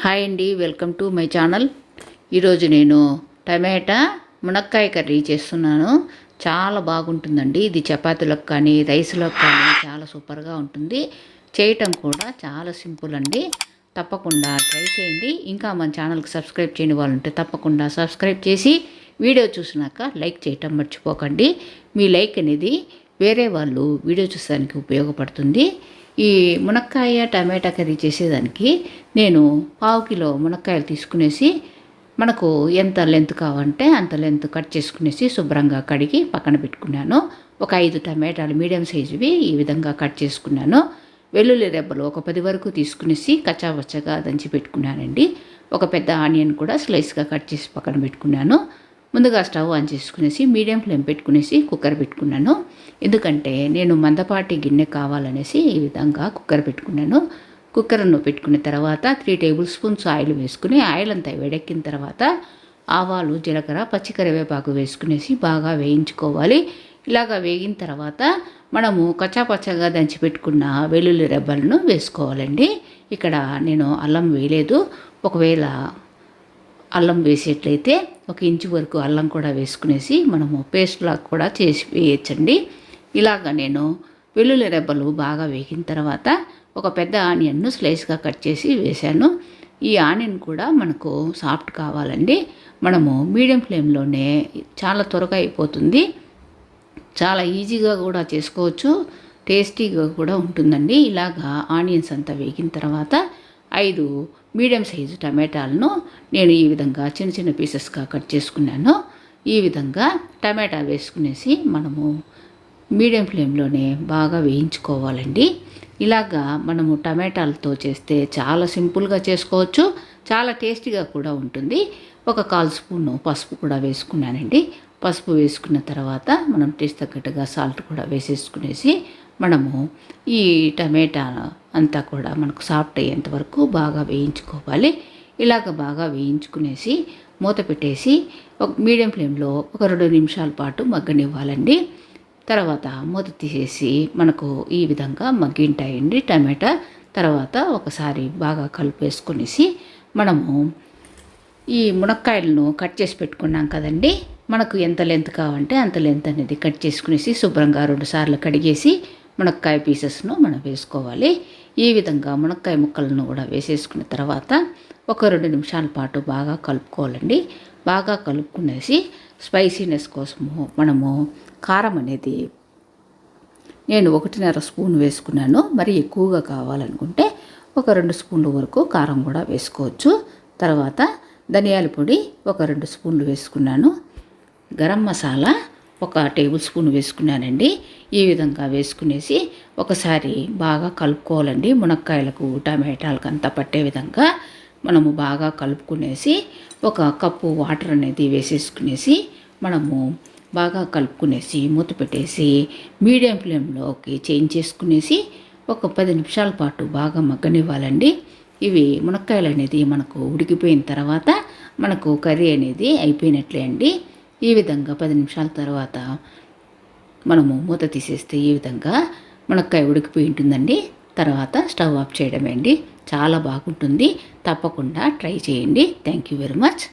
Hi అండి, welcome to my channel. ఈరోజు నేను టమాటా మునక్కాయ కర్రీ చేస్తున్నాను. చాలా బాగుంటుందండి. ఇది చపాతీలకు కానీ రైస్లోకి కానీ చాలా సూపర్గా ఉంటుంది. చేయటం కూడా చాలా సింపుల్ అండి. తప్పకుండా ట్రై చేయండి. ఇంకా మన ఛానల్కి సబ్స్క్రైబ్ చేయని వాళ్ళు ఉంటే తప్పకుండా సబ్స్క్రైబ్ చేసి వీడియో చూసినాక లైక్ చేయటం మర్చిపోకండి. మీ లైక్ అనేది వేరే వాళ్ళు వీడియో చూసడానికి ఉపయోగపడుతుంది. ఈ మునక్కాయ టమాటా కర్రీ చేసేదానికి నేను 1/2 కిలో మునక్కాయలు తీసుకునేసి మనకు ఎంత లెంత్ కావాలంటే అంత లెంత్ కట్ చేసుకునేసి శుభ్రంగా కడిగి పక్కన పెట్టుకున్నాను. ఒక 5 టమాటాలు మీడియం సైజువి ఈ విధంగా కట్ చేసుకున్నాను. వెల్లుల్లి రెబ్బలు ఒక 10 వరకు తీసుకునేసి కచ్చాపచ్చగా దంచి పెట్టుకున్నానండి. ఒక పెద్ద ఆనియన్ కూడా స్లైస్గా కట్ చేసి పక్కన పెట్టుకున్నాను. ముందుగా స్టవ్ ఆన్ చేసుకునేసి మీడియం ఫ్లేమ్ పెట్టుకునేసి కుక్కర్ పెట్టుకున్నాను. ఎందుకంటే నేను మందపాటి గిన్నె కావాలనేసి ఈ విధంగా కుక్కర్ పెట్టుకున్నాను. కుక్కర్ను పెట్టుకున్న తర్వాత 3 టేబుల్ స్పూన్స్ ఆయిల్ వేసుకుని ఆయిల్ అంతా వేడెక్కిన తర్వాత ఆవాలు, జీలకర్ర, పచ్చికరివేపాకు వేసుకునేసి బాగా వేయించుకోవాలి. ఇలాగా వేగిన తర్వాత మనము కచ్చాపచ్చగా దంచి పెట్టుకున్న వెల్లుల్లి రెబ్బలను వేసుకోవాలండి. ఇక్కడ నేను అల్లం వేయలేదు. ఒకవేళ అల్లం వేసేట్లయితే 1 ఇంచు వరకు అల్లం కూడా వేసుకునేసి మనము పేస్ట్లా కూడా చేసి వేయచ్చండి. ఇలాగ నేను వెల్లుల్లి రెబ్బలు బాగా వేగిన తర్వాత ఒక పెద్ద ఆనియన్ను స్లైస్గా కట్ చేసి వేశాను. ఈ ఆనియన్ కూడా మనకు సాఫ్ట్ కావాలండి. మనము మీడియం ఫ్లేమ్లోనే చాలా త్వరగా అయిపోతుంది. చాలా ఈజీగా కూడా చేసుకోవచ్చు, టేస్టీగా కూడా ఉంటుందండి. ఇలాగా ఆనియన్స్ అంతా వేగిన తర్వాత 5 మీడియం సైజు టమాటాలను నేను ఈ విధంగా చిన్న చిన్న పీసెస్గా కట్ చేసుకున్నాను. ఈ విధంగా టమాటా వేసుకునేసి మనము మీడియం ఫ్లేమ్లోనే బాగా వేయించుకోవాలండి. ఇలాగా మనము టమాటాలతో చేస్తే చాలా సింపుల్గా చేసుకోవచ్చు, చాలా టేస్టీగా కూడా ఉంటుంది. ఒక 1/4 స్పూను పసుపు కూడా వేసుకున్నానండి. పసుపు వేసుకున్న తర్వాత మనం టేస్ట్ తగ్గట్టుగా సాల్ట్ కూడా వేసేసుకునేసి మనము ఈ టమాటా అంతా కూడా మనకు సాఫ్ట్ అయ్యేంత వరకు బాగా వేయించుకోవాలి. ఇలాగ బాగా వేయించుకునేసి మూత పెట్టేసి ఒక మీడియం ఫ్లేమ్లో ఒక 2 నిమిషాల పాటు మగ్గనివ్వాలండి. తర్వాత మూత తీసేసి మనకు ఈ విధంగా మగ్గింటాయండి టమాటా. తర్వాత ఒకసారి బాగా కలిపేసుకునేసి మనము ఈ మునక్కాయలను కట్ చేసి పెట్టుకున్నాం కదండి. మనకు ఎంత లెంత్ కావాలంటే అంత లెంత్ అనేది కట్ చేసుకునేసి శుభ్రంగా 2 సార్లు కడిగేసి మునక్కాయ పీసెస్ను మనం వేసుకోవాలి. ఈ విధంగా మునక్కాయ ముక్కలను కూడా వేసేసుకున్న తర్వాత ఒక 2 నిమిషాల పాటు బాగా కలుపుకోవాలండి. బాగా కలుపుకునేసి స్పైసీనెస్ కోసము మనము కారం అనేది నేను 1.5 స్పూన్ వేసుకున్నాను. మరి ఎక్కువగా కావాలనుకుంటే ఒక 2 స్పూన్ల వరకు కారం కూడా వేసుకోవచ్చు. తర్వాత ధనియాల పొడి ఒక 2 స్పూన్లు వేసుకున్నాను. గరం మసాలా ఒక టేబుల్ స్పూన్ వేసుకున్నానండి. ఈ విధంగా వేసుకునేసి ఒకసారి బాగా కలుపుకోవాలండి. మునక్కాయలకు టమాటాలకు అంతా పట్టే విధంగా మనము బాగా కలుపుకునేసి ఒక కప్పు వాటర్ అనేది వేసేసుకునేసి మనము బాగా కలుపుకునేసి మూత పెట్టేసి మీడియం ఫ్లేమ్లోకి చేంజ్ చేసుకునేసి ఒక 10 నిమిషాల పాటు బాగా మగ్గనివ్వాలండి. ఇవి మునక్కాయలు అనేది మనకు ఉడికిపోయిన తర్వాత మనకు కర్రీ అనేది అయిపోయినట్లే అండి. ఈ విధంగా 10 నిమిషాల తర్వాత మనము మూత తీసేస్తే ఈ విధంగా మునక్కాయ ఉడికిపోయి ఉంటుందండి. తర్వాత స్టవ్ ఆఫ్ చేయడమే అండి. చాలా బాగుంటుంది. తప్పకుండా ట్రై చేయండి. Thank you very much.